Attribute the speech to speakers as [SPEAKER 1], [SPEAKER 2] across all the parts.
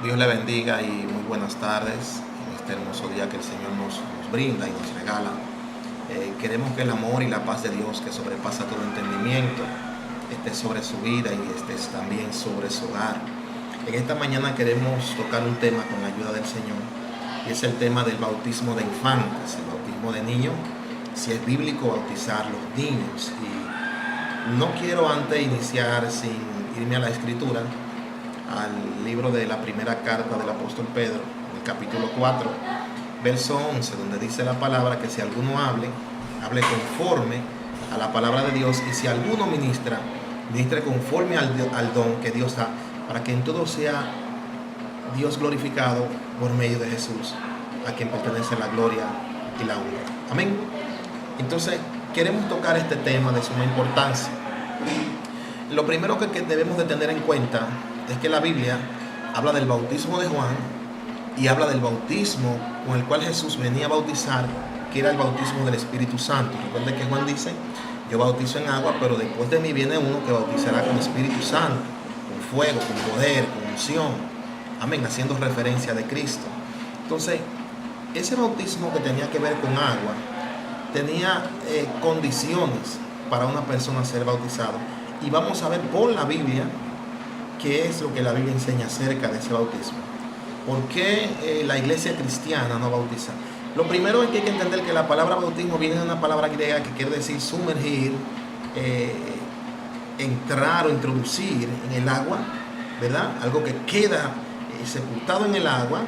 [SPEAKER 1] Dios le bendiga y muy buenas tardes en este hermoso día que el Señor nos brinda y nos regala. Queremos que el amor y la paz de Dios, que sobrepasa todo entendimiento, esté sobre su vida y esté también sobre su hogar. En esta mañana queremos tocar un tema con la ayuda del Señor, y es el tema del bautismo de infantes, el bautismo de niños, si es bíblico bautizar los niños. Y no quiero antes iniciar sin irme a la Escritura, al libro de la primera carta del apóstol Pedro, en el capítulo 4, verso 11, donde dice la palabra que si alguno hable conforme a la palabra de Dios, y si alguno ministre conforme al don que Dios da, para que en todo sea Dios glorificado por medio de Jesús, a quien pertenece la gloria y la honra. Amén. Entonces, queremos tocar este tema de suma importancia. Lo primero que debemos de tener en cuenta es que la Biblia habla del bautismo de Juan y habla del bautismo con el cual Jesús venía a bautizar, que era el bautismo del Espíritu Santo. Recuerden que Juan dice: yo bautizo en agua, pero después de mí viene uno que bautizará con Espíritu Santo, con fuego, con poder, con unción. Amén, haciendo referencia de Cristo. Entonces, ese bautismo que tenía que ver con agua tenía condiciones para una persona ser bautizado. Y vamos a ver por la Biblia qué es lo que la Biblia enseña acerca de ese bautismo. ¿Por qué la iglesia cristiana no bautiza? Lo primero es que hay que entender que la palabra bautismo viene de una palabra griega que quiere decir sumergir, entrar o introducir en el agua, ¿verdad? Algo que queda sepultado en el agua.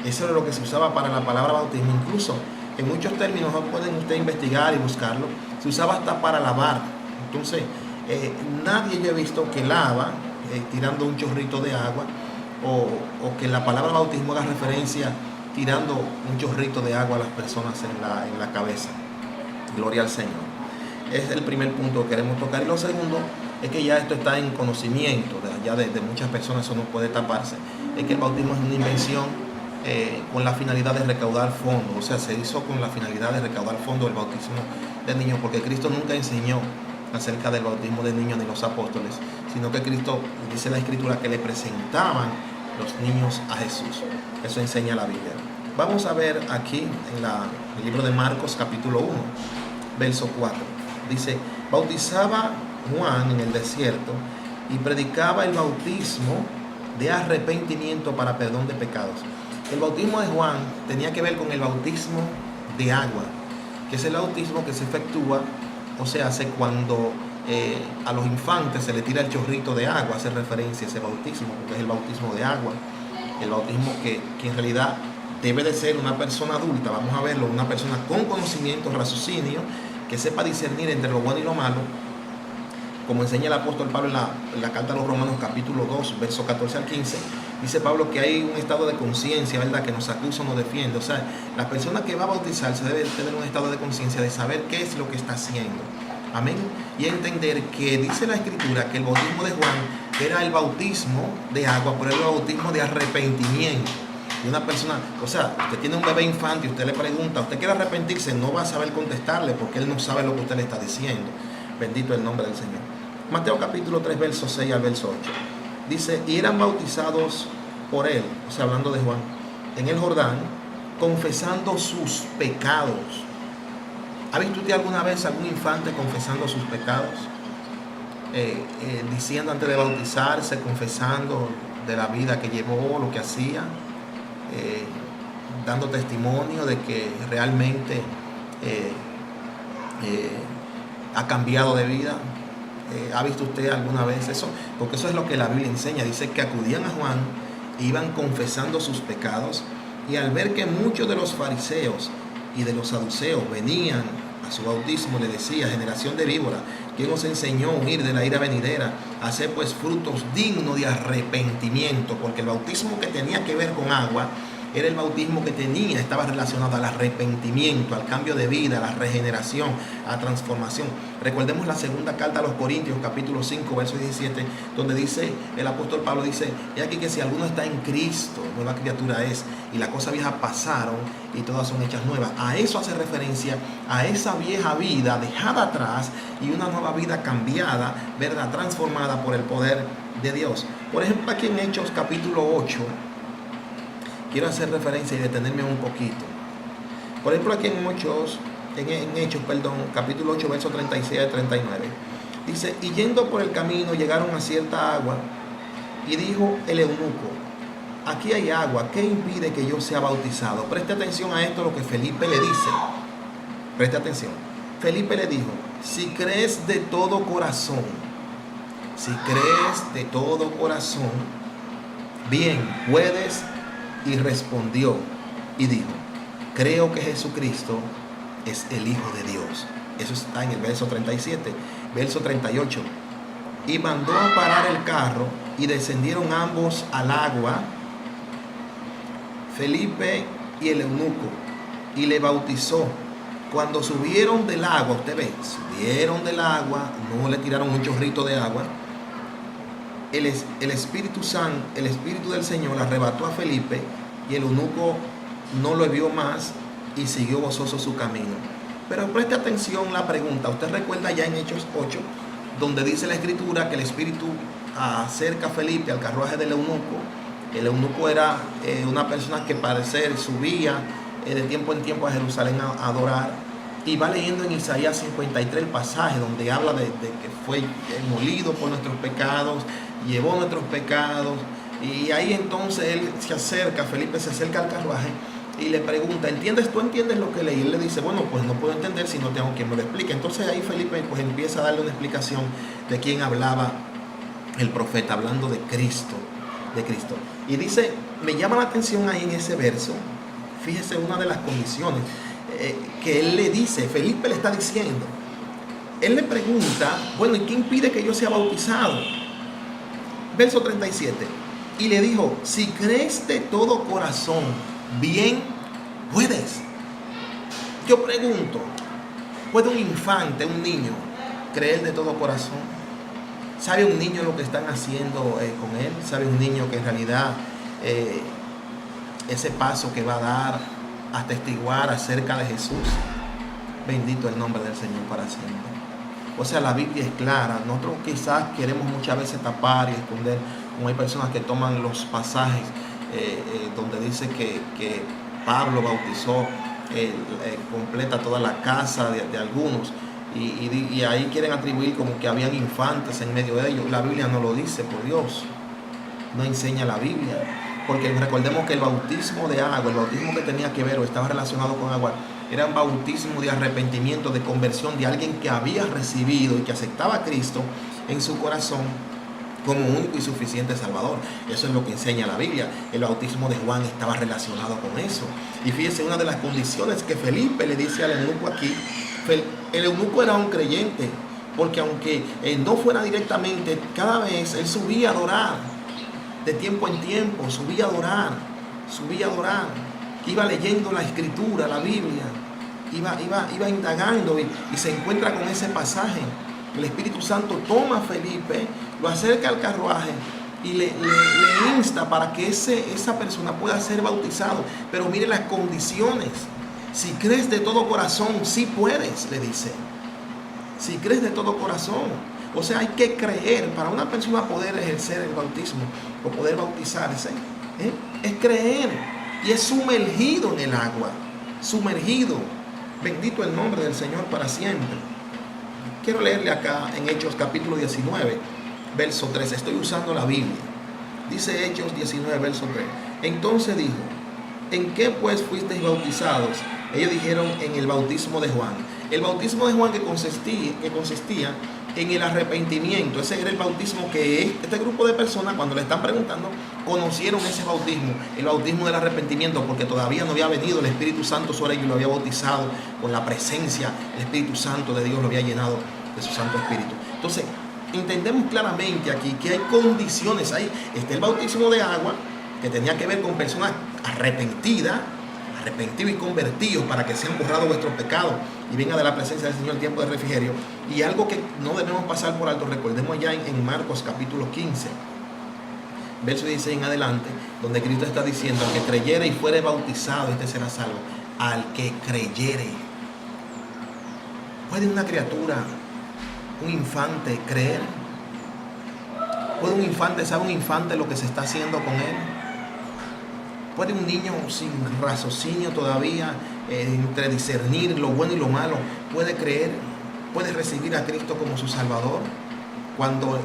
[SPEAKER 1] Eso es lo que se usaba para la palabra bautismo. Incluso en muchos términos, pueden ustedes investigar y buscarlo, se usaba hasta para lavar. Entonces, nadie yo he visto que lava tirando un chorrito de agua, o que la palabra bautismo haga referencia tirando un chorrito de agua a las personas en la cabeza. Gloria al Señor. Es el primer punto que queremos tocar. Y lo segundo es que ya esto está en conocimiento de muchas personas, eso no puede taparse, es que el bautismo es una invención con la finalidad de recaudar fondos. O sea, se hizo con la finalidad de recaudar fondos el bautismo de niños, porque Cristo nunca enseñó acerca del bautismo de niños ni los apóstoles, sino que Cristo, dice la Escritura, que le presentaban los niños a Jesús. Eso enseña la Biblia. Vamos a ver aquí en el libro de Marcos capítulo 1, verso 4. Dice: bautizaba Juan en el desierto y predicaba el bautismo de arrepentimiento para perdón de pecados. El bautismo de Juan tenía que ver con el bautismo de agua, que es el bautismo que se efectúa, o se hace cuando a los infantes se le tira el chorrito de agua. Hace referencia a ese bautismo, porque es el bautismo de agua, el bautismo que en realidad debe de ser una persona adulta, vamos a verlo, una persona con conocimiento, raciocinio, que sepa discernir entre lo bueno y lo malo, como enseña el apóstol Pablo en la carta a los Romanos capítulo 2, versos 14 al 15. Dice Pablo que hay un estado de conciencia, ¿verdad?, que nos acusa o nos defiende. O sea, la persona que va a bautizarse debe tener un estado de conciencia, de saber qué es lo que está haciendo. Amén. Y entender que dice la Escritura que el bautismo de Juan era el bautismo de agua, pero era el bautismo de arrepentimiento. Y una persona, o sea, usted tiene un bebé infante y usted le pregunta: ¿usted quiere arrepentirse? No va a saber contestarle, porque él no sabe lo que usted le está diciendo. Bendito el nombre del Señor. Mateo capítulo 3, verso 6 al verso 8. Dice: y eran bautizados por él, o sea, hablando de Juan, en el Jordán, confesando sus pecados. ¿Ha visto usted alguna vez algún infante confesando sus pecados? Diciendo antes de bautizarse, confesando de la vida que llevó, lo que hacía, dando testimonio de que realmente ha cambiado de vida. ¿Ha visto usted alguna vez eso? Porque eso es lo que la Biblia enseña. Dice que acudían a Juan, iban confesando sus pecados, y al ver que muchos de los fariseos y de los saduceos venían a su bautismo, le decía: generación de víbora, ¿quién os enseñó a huir de la ira venidera? Hacer pues frutos dignos de arrepentimiento. Porque el bautismo que tenía que ver con agua era el bautismo que estaba relacionado al arrepentimiento, al cambio de vida, a la regeneración, a la transformación. Recordemos la segunda carta a los Corintios, capítulo 5, verso 17, donde dice el apóstol Pablo, dice: he aquí que si alguno está en Cristo, nueva criatura es, y las cosas viejas pasaron y todas son hechas nuevas. A eso hace referencia, a esa vieja vida dejada atrás y una nueva vida cambiada, ¿verdad?, transformada por el poder de Dios. Por ejemplo, aquí en Hechos capítulo 8, quiero hacer referencia y detenerme un poquito. Por ejemplo, aquí en Hechos, capítulo 8, versos 36 al 39. Dice, y yendo por el camino llegaron a cierta agua, y dijo el eunuco, aquí hay agua, ¿qué impide que yo sea bautizado? Preste atención a esto, lo que Felipe le dice. Preste atención. Felipe le dijo, si crees de todo corazón, bien, puedes. Y respondió y dijo, creo que Jesucristo es el Hijo de Dios. Eso está en el verso 37. Verso 38. Y mandó a parar el carro y descendieron ambos al agua, Felipe y el eunuco, y le bautizó. Cuando subieron del agua, usted ve, subieron del agua, no le tiraron un chorrito de agua. El Espíritu Santo, el Espíritu del Señor arrebató a Felipe y el eunuco no lo vio más y siguió gozoso su camino. Pero preste atención la pregunta. Usted recuerda ya en Hechos 8, donde dice la Escritura que el Espíritu acerca a Felipe al carruaje del eunuco. El eunuco era una persona que parecer subía de tiempo en tiempo a Jerusalén a adorar. Y va leyendo en Isaías 53 el pasaje donde habla de que fue molido por nuestros pecados, llevó nuestros pecados. Y ahí entonces él se acerca, Felipe se acerca al carruaje y le pregunta, ¿tú entiendes lo que leí? Y él le dice, bueno, pues no puedo entender si no tengo quien me lo explique. Entonces ahí Felipe pues empieza a darle una explicación de quién hablaba el profeta, hablando de Cristo. Y dice, me llama la atención ahí en ese verso, fíjese una de las condiciones que él le dice, Felipe le está diciendo. Él le pregunta, bueno, ¿y qué impide que yo sea bautizado? Verso 37. Y le dijo, si crees de todo corazón, bien puedes. Yo pregunto, ¿puede un infante, un niño, creer de todo corazón? ¿Sabe un niño lo que están haciendo con él? ¿Sabe un niño que en realidad ese paso que va a dar a testiguar acerca de Jesús? Bendito el nombre del Señor para siempre. O sea, la Biblia es clara. Nosotros quizás queremos muchas veces tapar y esconder, como hay personas que toman los pasajes donde dice que Pablo bautizó completa toda la casa de algunos y ahí quieren atribuir como que habían infantes en medio de ellos. La Biblia no lo dice, por Dios. No enseña la Biblia. Porque recordemos que el bautismo de agua, el bautismo que tenía que ver o estaba relacionado con agua, era un bautismo de arrepentimiento, de conversión de alguien que había recibido y que aceptaba a Cristo en su corazón como único y suficiente Salvador. Eso es lo que enseña la Biblia. El bautismo de Juan estaba relacionado con eso. Y fíjese una de las condiciones que Felipe le dice al eunuco aquí. El eunuco era un creyente, porque aunque no fuera directamente, cada vez él subía a adorar. De tiempo en tiempo, subía a adorar. Iba leyendo la Escritura, la Biblia. Iba indagando y se encuentra con ese pasaje. El Espíritu Santo toma a Felipe, lo acerca al carruaje y le insta para que esa persona pueda ser bautizado. Pero mire las condiciones. Si crees de todo corazón, sí puedes, le dice. Si crees de todo corazón. O sea, hay que creer. Para una persona poder ejercer el bautismo o poder bautizarse, es creer. Y es sumergido en el agua. Sumergido. Bendito el nombre del Señor para siempre. Quiero leerle acá en Hechos capítulo 19, verso 3. Estoy usando la Biblia. Dice Hechos 19, verso 3. Entonces dijo, ¿en qué pues fuisteis bautizados? Ellos dijeron, en el bautismo de Juan. El bautismo de Juan que consistía en el arrepentimiento. Ese era el bautismo que este grupo de personas, cuando le están preguntando, conocieron ese bautismo, el bautismo del arrepentimiento, porque todavía no había venido el Espíritu Santo sobre ellos, lo había bautizado con la presencia. El Espíritu Santo de Dios lo había llenado de su Santo Espíritu. Entonces, entendemos claramente aquí que hay condiciones. Ahí está el bautismo de agua, que tenía que ver con personas arrepentidos y convertidos para que sean borrados vuestros pecados y venga de la presencia del Señor el tiempo de refrigerio. Y algo que no debemos pasar por alto, recordemos ya en Marcos capítulo 15, verso 16 en adelante, donde Cristo está diciendo, al que creyere y fuere bautizado, este será salvo. Al que creyere. ¿Puede una criatura, un infante, creer? ¿Puede un infante, sabe un infante lo que se está haciendo con él? ¿Puede un niño sin raciocinio todavía, entre discernir lo bueno y lo malo, puede creer, puede recibir a Cristo como su Salvador? Cuando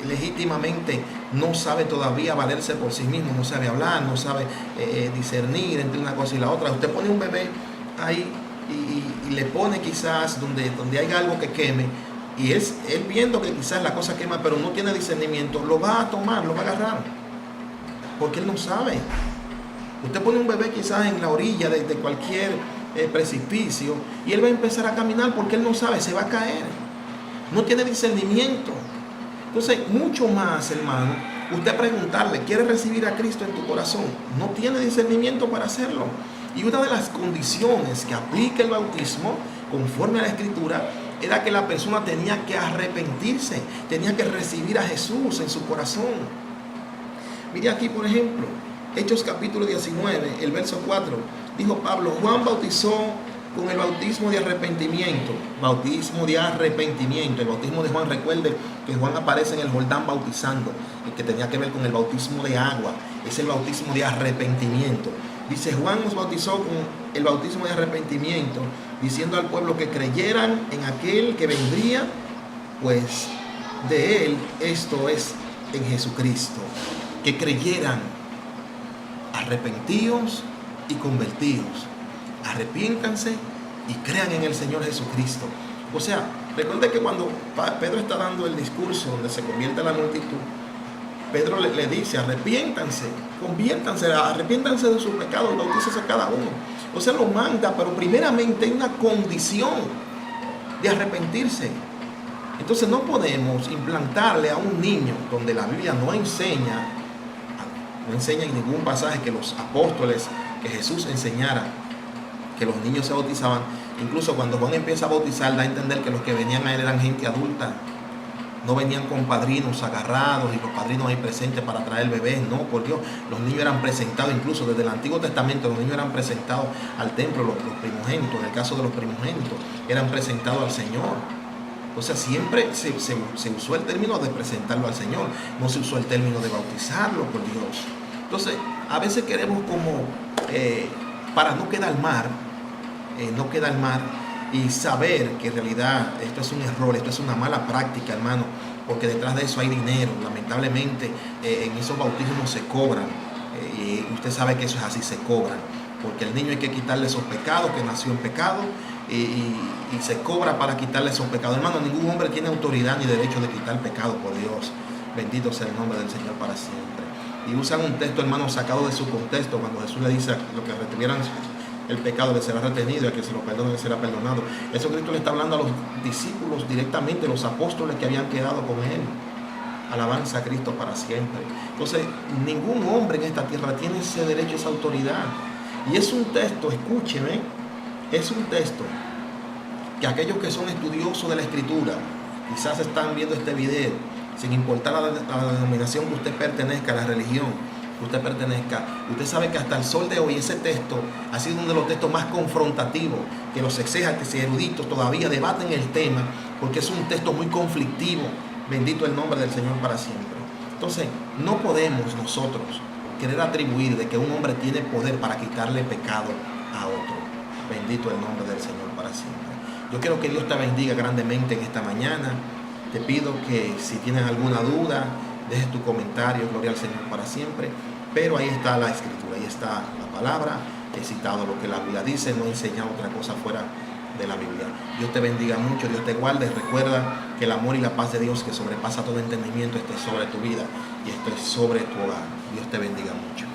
[SPEAKER 1] legítimamente no sabe todavía valerse por sí mismo, no sabe hablar, no sabe discernir entre una cosa y la otra. Usted pone un bebé ahí y le pone quizás donde hay algo que queme, y él viendo que quizás la cosa quema, pero no tiene discernimiento, lo va a tomar, lo va a agarrar, porque él no sabe. Usted pone un bebé quizás en la orilla de cualquier precipicio, y él va a empezar a caminar porque él no sabe, se va a caer, no tiene discernimiento. Entonces, mucho más, hermano, usted preguntarle, ¿quieres recibir a Cristo en tu corazón? No tiene discernimiento para hacerlo. Y una de las condiciones que aplica el bautismo, conforme a la Escritura, era que la persona tenía que arrepentirse, tenía que recibir a Jesús en su corazón. Mire aquí, por ejemplo, Hechos capítulo 19, el verso 4, dijo Pablo: Juan bautizó con el bautismo de arrepentimiento. Bautismo de arrepentimiento. El bautismo de Juan, recuerde que Juan aparece en el Jordán bautizando, el que tenía que ver con el bautismo de agua. Es el bautismo de arrepentimiento. Dice: Juan nos bautizó con el bautismo de arrepentimiento, diciendo al pueblo que creyeran en aquel que vendría, pues de él, esto es, en Jesucristo. Que creyeran. Arrepentíos y convertíos. Arrepiéntanse y crean en el Señor Jesucristo. O sea, recuerde que cuando Pedro está dando el discurso donde se convierte la multitud, Pedro le dice: arrepiéntanse, conviértanse, arrepiéntanse de sus pecados, bautícese a cada uno. O sea, lo manda, pero primeramente hay una condición de arrepentirse. Entonces no podemos implantarle a un niño donde la Biblia no enseña en ningún pasaje que los apóstoles, que Jesús enseñara que los niños se bautizaban. Incluso cuando Juan empieza a bautizar, da a entender que los que venían a él eran gente adulta, no venían con padrinos agarrados y los padrinos ahí presentes para traer bebés. No, por Dios, los niños eran presentados, incluso desde el Antiguo Testamento los niños eran presentados al templo, los primogénitos. En el caso de los primogénitos, eran presentados al Señor. O sea, siempre se usó el término de presentarlo al Señor, no se usó el término de bautizarlo, por Dios. Entonces, a veces queremos como, para no quedar mal, y saber que en realidad esto es un error, esto es una mala práctica, hermano, porque detrás de eso hay dinero. Lamentablemente, en esos bautismos se cobran, y usted sabe que eso es así, se cobran, porque al niño hay que quitarle esos pecados, que nació en pecado, y se cobra para quitarle esos pecados. Hermano, ningún hombre tiene autoridad ni derecho de quitar pecado, por Dios. Bendito sea el nombre del Señor para siempre. Y usan un texto, hermano, sacado de su contexto, cuando Jesús le dice: lo que retuvieran el pecado le será retenido, y a que se lo perdone le será perdonado. Eso Cristo le está hablando a los discípulos directamente, los apóstoles que habían quedado con él. Alabanza a Cristo para siempre. Entonces, ningún hombre en esta tierra tiene ese derecho, esa autoridad. Y es un texto, escúcheme, es un texto que aquellos que son estudiosos de la Escritura, quizás están viendo este video, sin importar a la denominación que usted pertenezca, a la religión que usted pertenezca, usted sabe que hasta el sol de hoy ese texto ha sido uno de los textos más confrontativos, que los exégetas y eruditos todavía debaten el tema, porque es un texto muy conflictivo. Bendito el nombre del Señor para siempre. Entonces, no podemos nosotros querer atribuir de que un hombre tiene poder para quitarle pecado a otro. Bendito el nombre del Señor para siempre. Yo quiero que Dios te bendiga grandemente en esta mañana. Te pido que si tienes alguna duda, dejes tu comentario. Gloria al Señor para siempre. Pero ahí está la Escritura, ahí está la palabra. He citado lo que la Biblia dice, no he enseñado otra cosa fuera de la Biblia. Dios te bendiga mucho, Dios te guarde. Recuerda que el amor y la paz de Dios, que sobrepasa todo entendimiento, esté sobre tu vida y esté sobre tu hogar. Dios te bendiga mucho.